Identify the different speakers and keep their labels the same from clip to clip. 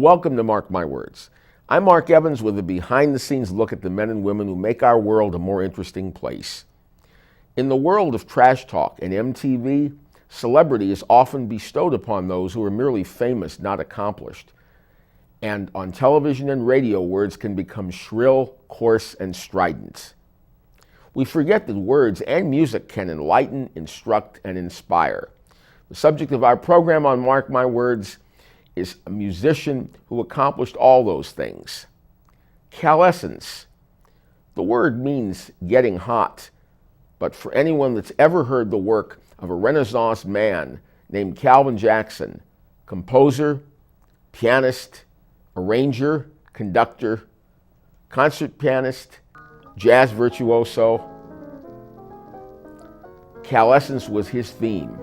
Speaker 1: Welcome to Mark My Words. I'm Mark Evans with a behind-the-scenes look at the men and women who make our world a more interesting place. In the world of trash talk and MTV, celebrity is often bestowed upon those who are merely famous, not accomplished. And on television and radio, words can become shrill, coarse, and strident. We forget that words and music can enlighten, instruct, and inspire. The subject of our program on Mark My Words is a musician who accomplished all those things. Calescence. The word means getting hot, but for anyone that's ever heard the work of a Renaissance man named Calvin Jackson, composer, pianist, arranger, conductor, concert pianist, jazz virtuoso, Calescence was his theme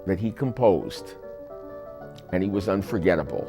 Speaker 1: that he composed, and he was unforgettable.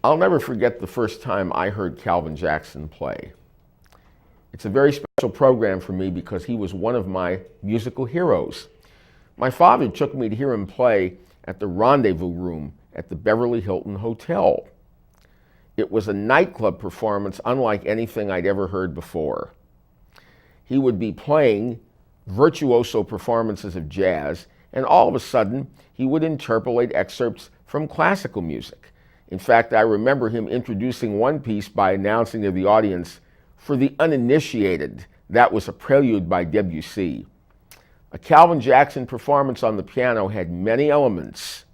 Speaker 1: I'll never forget the first time I heard Calvin Jackson play. It's a very special program for me because he was one of my musical heroes. My father took me to hear him play at the Rendezvous Room at the Beverly Hilton Hotel. It was a nightclub performance unlike anything I'd ever heard before. He would be playing virtuoso performances of jazz, and all of a sudden, he would interpolate excerpts from classical music. In fact, I remember him introducing one piece by announcing to the audience, "For the uninitiated, that was a prelude by Debussy." A Calvin Jackson performance on the piano had many elements.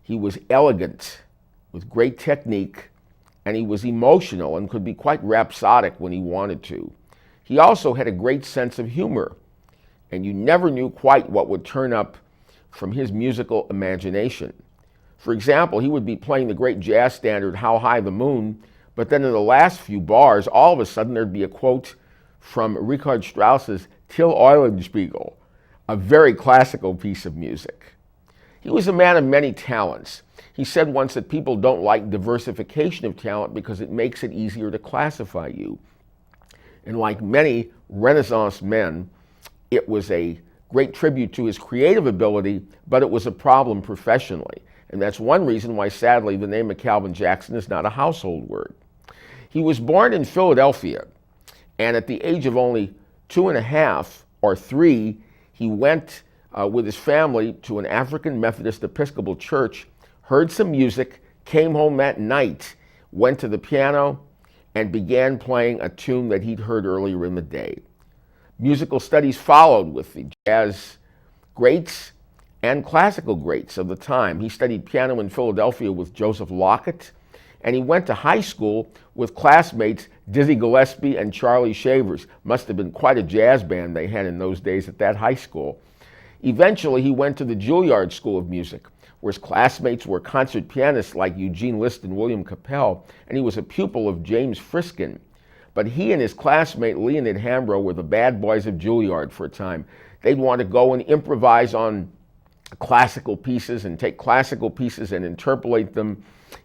Speaker 1: He was elegant, with great technique, and he was emotional and could be quite rhapsodic when he wanted to. He also had a great sense of humor, and you never knew quite what would turn up from his musical imagination. For example, he would be playing the great jazz standard, "How High the Moon," but then in the last few bars, all of a sudden there'd be a quote from Richard Strauss's Till Eulenspiegel, a very classical piece of music. He was a man of many talents. He said once that people don't like diversification of talent because it makes it easier to classify you. And like many Renaissance men, it was a great tribute to his creative ability, but it was a problem professionally. And that's one reason why, sadly, the name of Calvin Jackson is not a household word. He was born in Philadelphia, and at the age of only 2.5 or 3, he went with his family to an African Methodist Episcopal church, heard some music, came home that night, went to the piano, and began playing a tune that he'd heard earlier in the day. Musical studies followed with the jazz greats and classical greats of the time. He studied piano in Philadelphia with Joseph Lockett, and he went to high school with classmates Dizzy Gillespie and Charlie Shavers. Must have been quite a jazz band they had in those days at that high school. Eventually, he went to the Juilliard School of Music, where his classmates were concert pianists like Eugene Liszt and William Capell, and he was a pupil of James Friskin. But he and his classmate Leonid Hambro were the bad boys of Juilliard for a time. They'd want to go and improvise on classical pieces and take classical pieces and interpolate them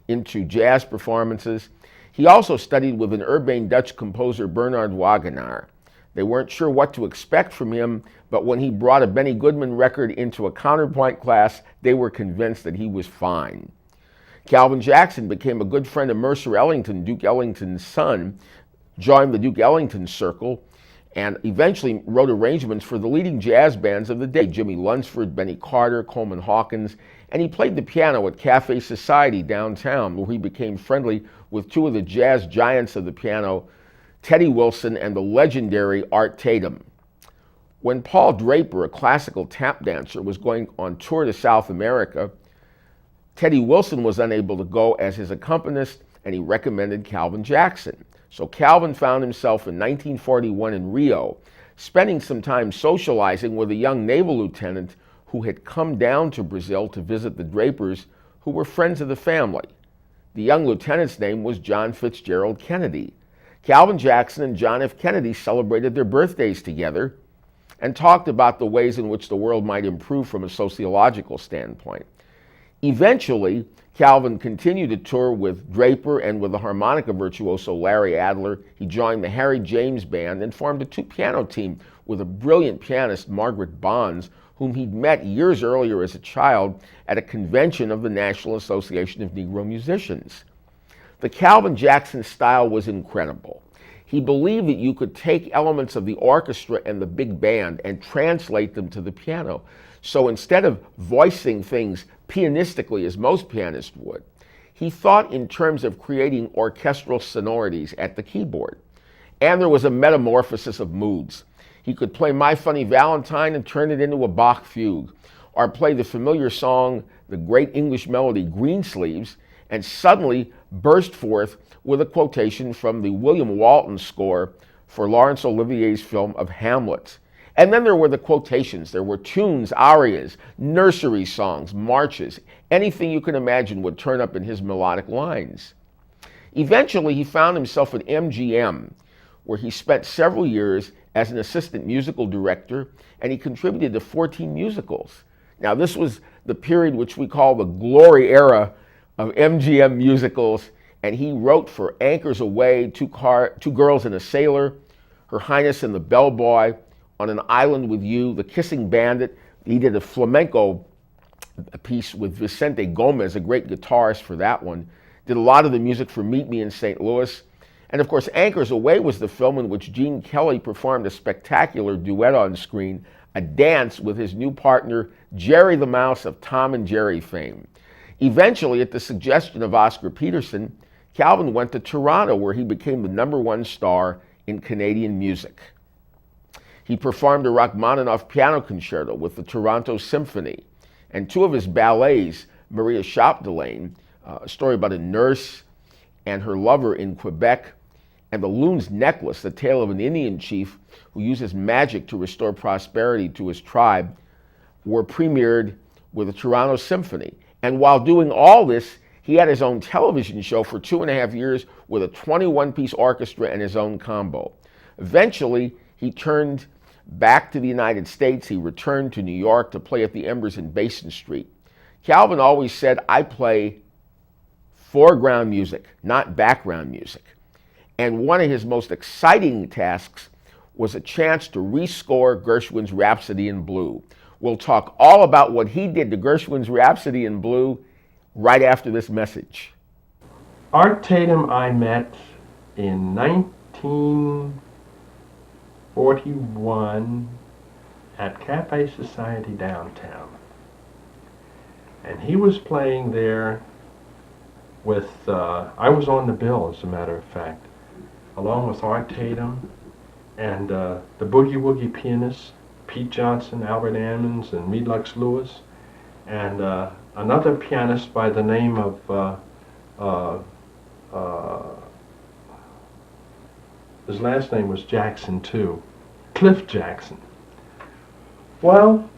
Speaker 1: into jazz performances. He also studied with an urbane Dutch composer, Bernard Wagenaar. They weren't sure what to expect from him, but when he brought a Benny Goodman record into a counterpoint class, they were convinced that he was fine. Calvin Jackson became a good friend of Mercer Ellington, Duke Ellington's son, joined the Duke Ellington Circle, and eventually wrote arrangements for the leading jazz bands of the day, Jimmy Lunsford, Benny Carter, Coleman Hawkins, and he played the piano at Cafe Society downtown, where he became friendly with two of the jazz giants of the piano, Teddy Wilson and the legendary Art Tatum. When Paul Draper, a classical tap dancer, was going on tour to South America, Teddy Wilson was unable to go as his accompanist, and he recommended Calvin Jackson. So Calvin found himself in 1941 in Rio, spending some time socializing with a young naval lieutenant who had come down to Brazil to visit the Drapers, who were friends of the family. The young lieutenant's name was John Fitzgerald Kennedy. Calvin Jackson and John F. Kennedy celebrated their birthdays together and talked about the ways in which the world might improve from a sociological standpoint. Eventually, Calvin continued to tour with Draper and with the harmonica virtuoso Larry Adler. He joined the Harry James Band and formed a two-piano team with a brilliant pianist, Margaret Bonds, whom he'd met years earlier as a child at a convention of the National Association of Negro Musicians. The Calvin Jackson style was incredible. He believed that you could take elements of the orchestra and the big band and translate them to the piano. So instead of voicing things pianistically as most pianists would, he thought in terms of creating orchestral sonorities at the keyboard. And there was a metamorphosis of moods. He could play My Funny Valentine and turn it into a Bach fugue, or play the familiar song, the great English melody Greensleeves, and suddenly burst forth with a quotation from the William Walton score for Laurence Olivier's film of Hamlet. And then there were the quotations. There were tunes, arias, nursery songs, marches. Anything you can imagine would turn up in his melodic lines. Eventually, he found himself at MGM, where he spent several years as an assistant musical director, and he contributed to 14 musicals. Now, this was the period which we call the glory era of MGM musicals, and he wrote for Anchors Aweigh, Two Girls and a Sailor, Her Highness and the Bellboy, On an Island with You, The Kissing Bandit. He did a flamenco piece with Vicente Gomez, a great guitarist for that one. Did a lot of the music for Meet Me in St. Louis. And of course, Anchors Aweigh was the film in which Gene Kelly performed a spectacular duet on screen, a dance with his new partner, Jerry the Mouse of Tom and Jerry fame. Eventually, at the suggestion of Oscar Peterson, Calvin went to Toronto, where he became the #1 star in Canadian music. He performed a Rachmaninoff piano concerto with the Toronto Symphony, and 2 of his ballets, Maria Chapdelaine, a story about a nurse and her lover in Quebec, and The Loon's Necklace, the tale of an Indian chief who uses magic to restore prosperity to his tribe, were premiered with the Toronto Symphony. And while doing all this, he had his own television show for 2.5 years with a 21-piece orchestra and his own combo. Eventually, he turned back to the United States. He returned to New York to play at the Embers in Basin Street. Calvin always said, "I play foreground music, not background music." And one of his most exciting tasks was a chance to rescore Gershwin's Rhapsody in Blue. We'll talk all about what he did to Gershwin's Rhapsody in Blue right after this message.
Speaker 2: Art Tatum I met in 1941 at Cafe Society downtown. And he was playing there with, I was on the bill, as a matter of fact, along with Art Tatum and the Boogie Woogie pianists, Pete Johnson, Albert Ammons, and Meadlux Lewis, and another pianist by the name of his last name was Jackson too, Cliff Jackson. Well,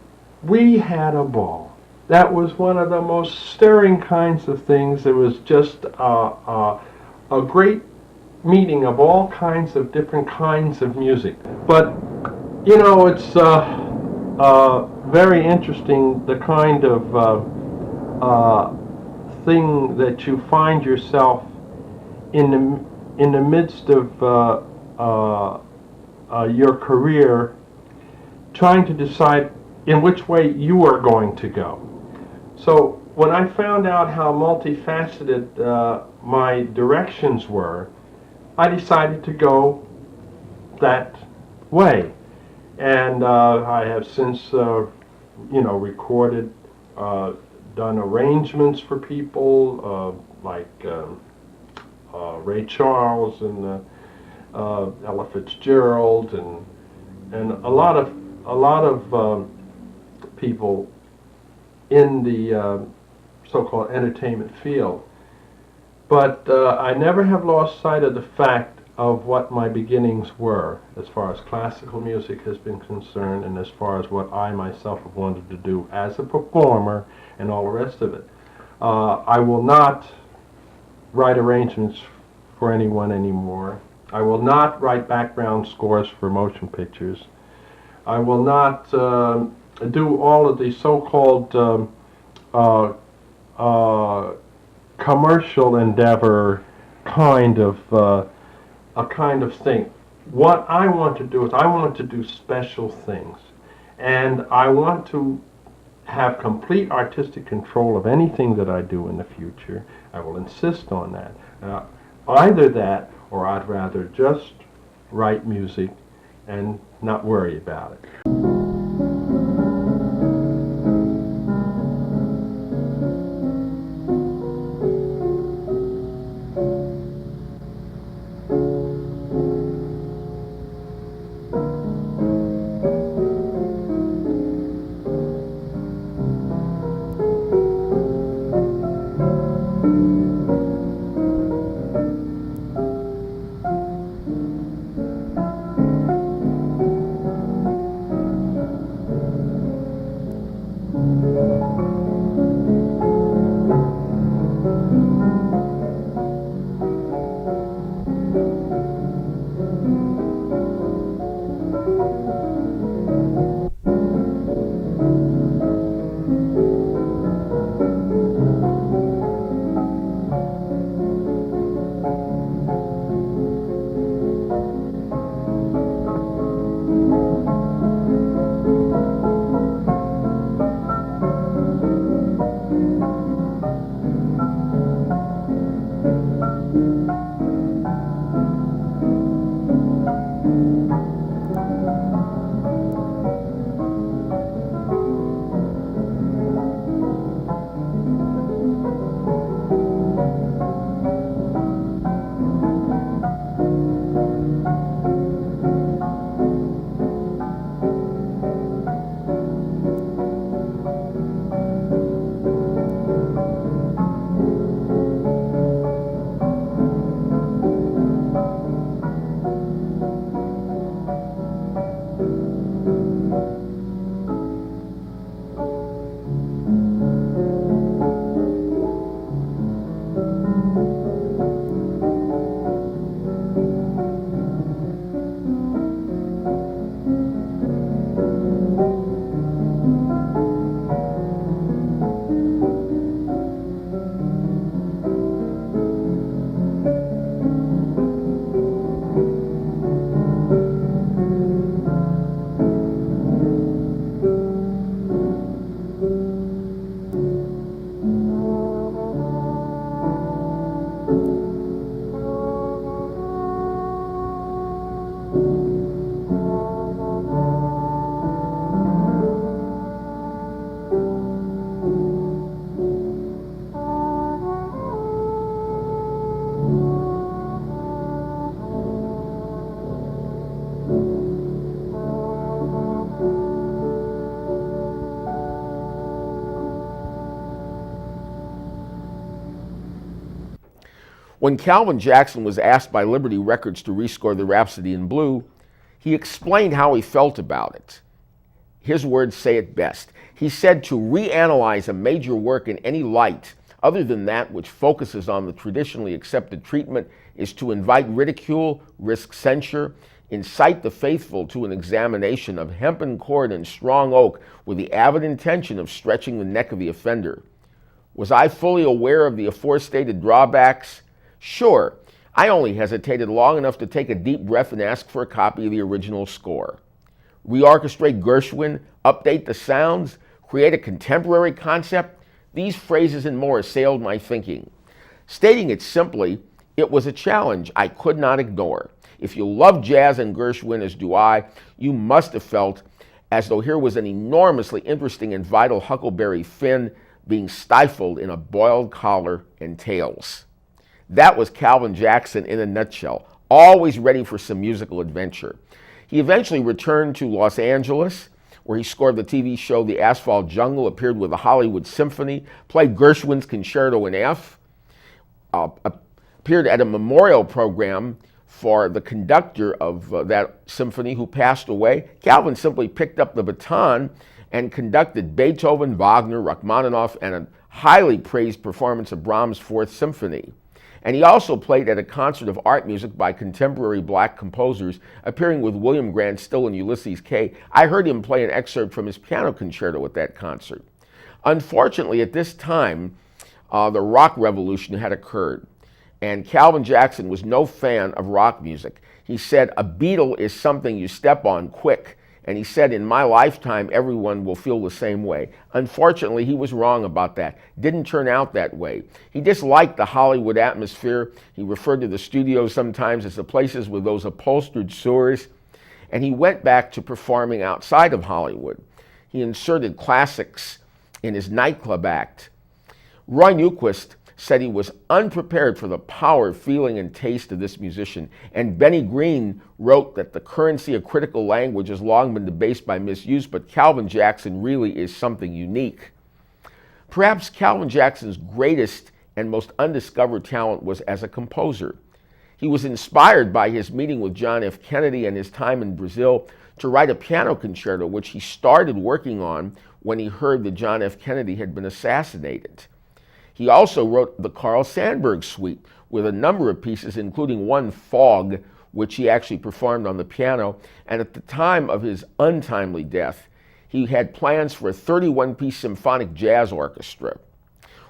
Speaker 2: we had a ball. That was one of the most stirring kinds of things. It was just a great meeting of all kinds of different kinds of music. But you know, it's very interesting, the kind of thing that you find yourself in the midst of your career, trying to decide in which way you are going to go. So when I found out how multifaceted my directions were, I decided to go that way. And I have since, recorded, done arrangements for people like Ray Charles and Ella Fitzgerald and a lot of people in the so-called entertainment field. But I never have lost sight of the fact of what my beginnings were as far as classical music has been concerned, and as far as what I myself have wanted to do as a performer and all the rest of it. I will not write arrangements for anyone anymore. I will not write background scores for motion pictures. I will not do all of the so-called commercial endeavor kind of thing. What I want to do is I want to do special things, and I want to have complete artistic control of anything that I do in the future. I will insist on that. Either that, or I'd rather just write music and not worry about it.
Speaker 1: When Calvin Jackson was asked by Liberty Records to rescore the Rhapsody in Blue, he explained how he felt about it. His words say it best. He said to reanalyze a major work in any light other than that which focuses on the traditionally accepted treatment is to invite ridicule, risk censure, incite the faithful to an examination of hempen cord and strong oak with the avid intention of stretching the neck of the offender. Was I fully aware of the aforestated drawbacks? Sure. I only hesitated long enough to take a deep breath and ask for a copy of the original score. Reorchestrate Gershwin, update the sounds, create a contemporary concept, these phrases and more assailed my thinking. Stating it simply, it was a challenge I could not ignore. If you love jazz and Gershwin as do I, you must have felt as though here was an enormously interesting and vital Huckleberry Finn being stifled in a boiled collar and tails. That was Calvin Jackson in a nutshell, always ready for some musical adventure. He eventually returned to Los Angeles, where he scored the TV show The Asphalt Jungle, appeared with the Hollywood Symphony, played Gershwin's Concerto in F, appeared at a memorial program for the conductor of that symphony who passed away. Calvin simply picked up the baton and conducted Beethoven, Wagner, Rachmaninoff, and a highly praised performance of Brahms' Fourth Symphony. And he also played at a concert of art music by contemporary black composers, appearing with William Grant Still and Ulysses Kay. I heard him play an excerpt from his piano concerto at that concert. Unfortunately, at this time, the rock revolution had occurred, and Calvin Jackson was no fan of rock music. He said, "A Beatle is something you step on quick." And he said, "In my lifetime, everyone will feel the same way." Unfortunately, he was wrong about that. Didn't turn out that way. He disliked the Hollywood atmosphere. He referred to the studios sometimes as the places with those upholstered sewers. And he went back to performing outside of Hollywood. He inserted classics in his nightclub act. Roy Newquist said he was unprepared for the power, feeling, and taste of this musician. And Benny Green wrote that the currency of critical language has long been debased by misuse, but Calvin Jackson really is something unique. Perhaps Calvin Jackson's greatest and most undiscovered talent was as a composer. He was inspired by his meeting with John F. Kennedy and his time in Brazil to write a piano concerto, which he started working on when he heard that John F. Kennedy had been assassinated. He also wrote the Carl Sandburg Suite with a number of pieces, including one, Fog, which he actually performed on the piano. And at the time of his untimely death, he had plans for a 31-piece symphonic jazz orchestra.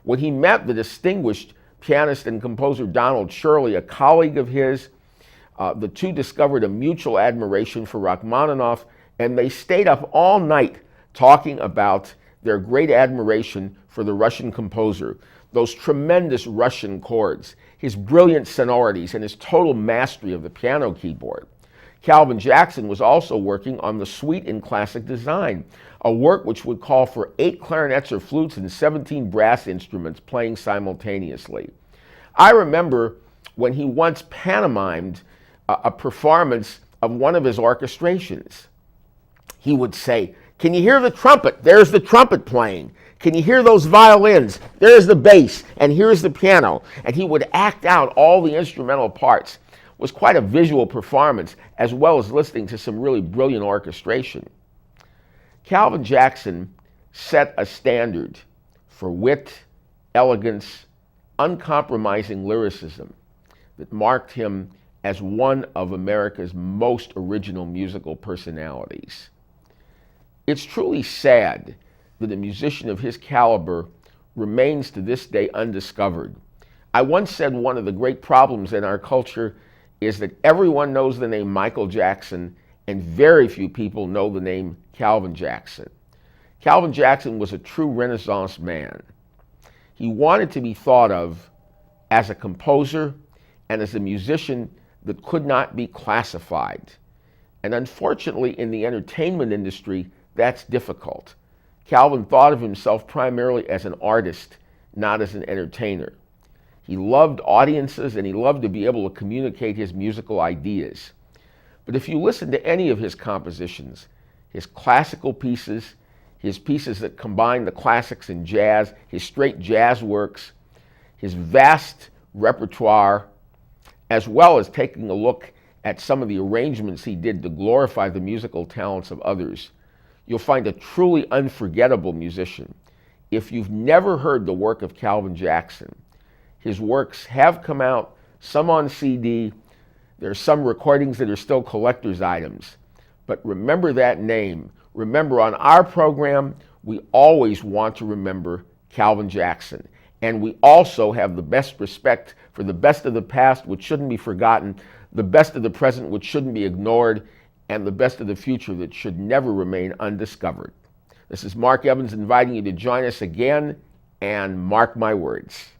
Speaker 1: When he met the distinguished pianist and composer Donald Shirley, a colleague of his, the two discovered a mutual admiration for Rachmaninoff, and they stayed up all night talking about their great admiration for the Russian composer, those tremendous Russian chords, his brilliant sonorities, and his total mastery of the piano keyboard. Calvin Jackson was also working on the Suite in Classic Design, a work which would call for 8 clarinets or flutes and 17 brass instruments playing simultaneously. I remember when he once pantomimed a performance of one of his orchestrations. He would say, "Can you hear the trumpet? There's the trumpet playing. Can you hear those violins? There's the bass, and here's the piano." And he would act out all the instrumental parts. It was quite a visual performance, as well as listening to some really brilliant orchestration. Calvin Jackson set a standard for wit, elegance, uncompromising lyricism that marked him as one of America's most original musical personalities. It's truly sad that a musician of his caliber remains to this day undiscovered. I once said one of the great problems in our culture is that everyone knows the name Michael Jackson and very few people know the name Calvin Jackson. Calvin Jackson was a true Renaissance man. He wanted to be thought of as a composer and as a musician that could not be classified. And unfortunately, in the entertainment industry, that's difficult. Calvin thought of himself primarily as an artist, not as an entertainer. He loved audiences and he loved to be able to communicate his musical ideas. But if you listen to any of his compositions, his classical pieces, his pieces that combine the classics and jazz, his straight jazz works, his vast repertoire, as well as taking a look at some of the arrangements he did to glorify the musical talents of others, you'll find a truly unforgettable musician. If you've never heard the work of Calvin Jackson, his works have come out, some on CD. There are some recordings that are still collector's items. But remember that name. Remember, on our program, we always want to remember Calvin Jackson. And we also have the best respect for the best of the past, which shouldn't be forgotten, the best of the present, which shouldn't be ignored, and the best of the future that should never remain undiscovered. This is Mark Evans inviting you to join us again, and mark my words.